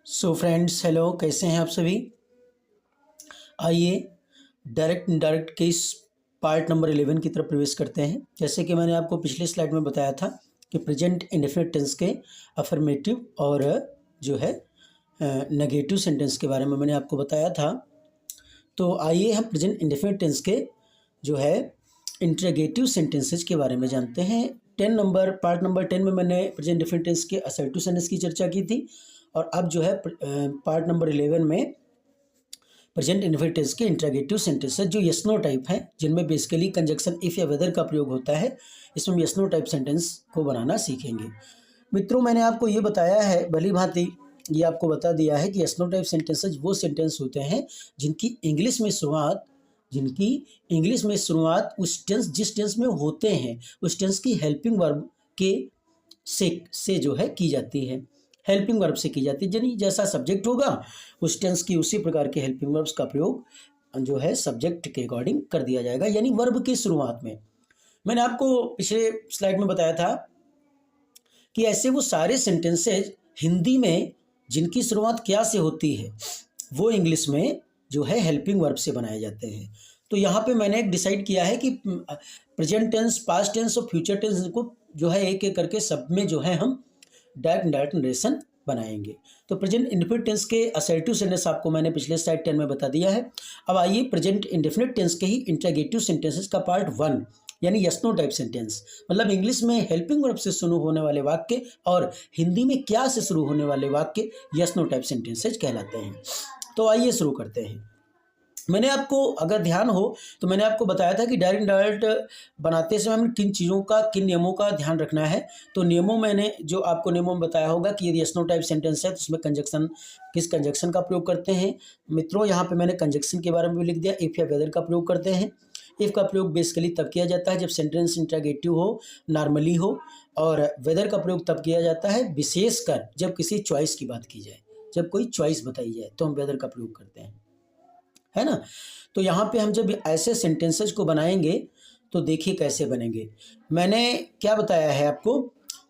So friends, hello, कैसे हैं आप सभी। आइए डायरेक्ट इनडायरेक्ट के इस पार्ट नंबर 11 की तरफ प्रवेश करते हैं। जैसे कि मैंने आपको पिछले स्लाइड में बताया था कि प्रेजेंट इंडेफिनिट टेंस के अफर्मेटिव और जो है नेगेटिव सेंटेंस के बारे में मैंने आपको बताया था। तो आइए हम प्रेजेंट इंडेफिनिट टेंस के जो है इंट्रोगेटिव सेंटेंसेज के बारे में जानते हैं। पार्ट नंबर 10 में मैंने प्रेजेंट इंडेफिनिट टेंस के असर्टिव सेंटेंस की चर्चा की थी, और अब जो है पार्ट नंबर 11 में प्रेजेंट इंडेफिनिट टेंस के इंट्रोगेटिव सेंटेंसेस जो यस नो टाइप हैं, जिनमें बेसिकली कंजक्शन इफ या वेदर का प्रयोग होता है, इसमें हम यस नो टाइप सेंटेंस को बनाना सीखेंगे। मित्रों, मैंने आपको ये बताया है, भली भांति ये आपको बता दिया है कि यस नो टाइप सेंटेंसेस वो सेंटेंस होते हैं जिनकी इंग्लिश में शुरुआत उस टेंस जिस टेंस में होते हैं उस टेंस की हेल्पिंग वर्ब के से जो है की जाती है। हेल्पिंग वर्ब से की जाती है, यानी जैसा सब्जेक्ट होगा उस टेंस की उसी प्रकार के हेल्पिंग वर्ब्स का प्रयोग जो है सब्जेक्ट के अकॉर्डिंग कर दिया जाएगा, यानी वर्ब की शुरुआत में। मैंने आपको पिछले स्लाइड में बताया था कि ऐसे वो सारे सेंटेंसेज हिंदी में जिनकी शुरुआत क्या से होती है वो इंग्लिश में जो है हेल्पिंग वर्ब से बनाए जाते हैं। तो यहाँ पे मैंने एक डिसाइड किया है कि प्रेजेंट टेंस, पास्ट टेंस और फ्यूचर टेंस को जो है एक एक करके सब में जो है हम डायरेक्ट नरेशन बनाएंगे। तो प्रेजेंट इंडेफिनिट टेंस के असर्टिव सेंटेंस आपको मैंने पिछले स्लाइड 10 में बता दिया है। अब आइए प्रेजेंट इंडेफिनिट टेंस के ही इंट्रोगेटिव सेंटेंसेस का पार्ट 1 यानी यस नो टाइप सेंटेंस, मतलब इंग्लिश में हेल्पिंग वर्ब से शुरू होने वाले वाक्य और हिंदी में क्या से शुरू होने वाले वाक्य यस नो टाइप सेंटेंसेज कहलाते हैं। तो आइए शुरू करते हैं। मैंने आपको, अगर ध्यान हो तो मैंने आपको बताया था कि डायरेक्ट इनडायरेक्ट बनाते समय हमें किन नियमों का ध्यान रखना है। तो मैंने जो आपको नियमों में बताया होगा कि यदि यस नो टाइप सेंटेंस है तो उसमें किस कंजक्शन का प्रयोग करते हैं। मित्रों, यहाँ पे मैंने कंजक्शन के बारे में भी लिख दिया। इफ़ या वेदर का प्रयोग करते हैं। इफ़ का प्रयोग बेसिकली तब किया जाता है जब सेंटेंस इंट्रोगेटिव हो, नॉर्मली हो, और वेदर का प्रयोग तब किया जाता है विशेषकर जब किसी चॉइस की बात की जाए, जब कोई चॉइस बताई जाए तो हम वेदर का प्रयोग करते हैं, है ना। तो यहाँ पे हम जब ऐसे सेंटेंसेस को बनाएंगे तो देखिए कैसे बनेंगे। मैंने क्या बताया है आपको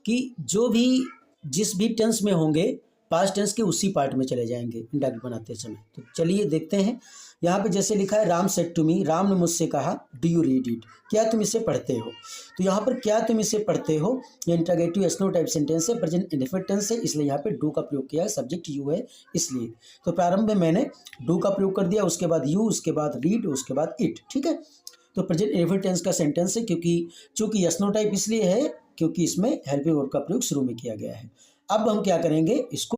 कि जिस भी टेंस में होंगे पास्ट टेंस के उसी पार्ट में चले जाएंगे इंडायरेक्ट बनाते समय। तो चलिए देखते हैं। यहाँ पे जैसे लिखा है Ram said to me, Ram ने मुझसे कहा डू यू रीड इट, क्या तुम इसे पढ़ते हो। तो यहाँ पर क्या तुम इसे पढ़ते हो ये interrogative yes no type sentence है, प्रेजेंट इंडेफिनिट टेंस है, इसलिए यहाँ पे डू का प्रयोग किया है, सब्जेक्ट यू है इसलिए। तो प्रारंभ में मैंने डू का प्रयोग कर दिया, उसके बाद यू, उसके बाद रीड, उसके बाद इट, ठीक है। तो प्रेजेंट इंडेफिनिट टेंस का सेंटेंस है, चूंकि यस नो टाइप इसलिए है क्योंकि इसमें हेल्पिंग वर्ब का प्रयोग शुरू में किया गया है। अब हम क्या करेंगे, इसको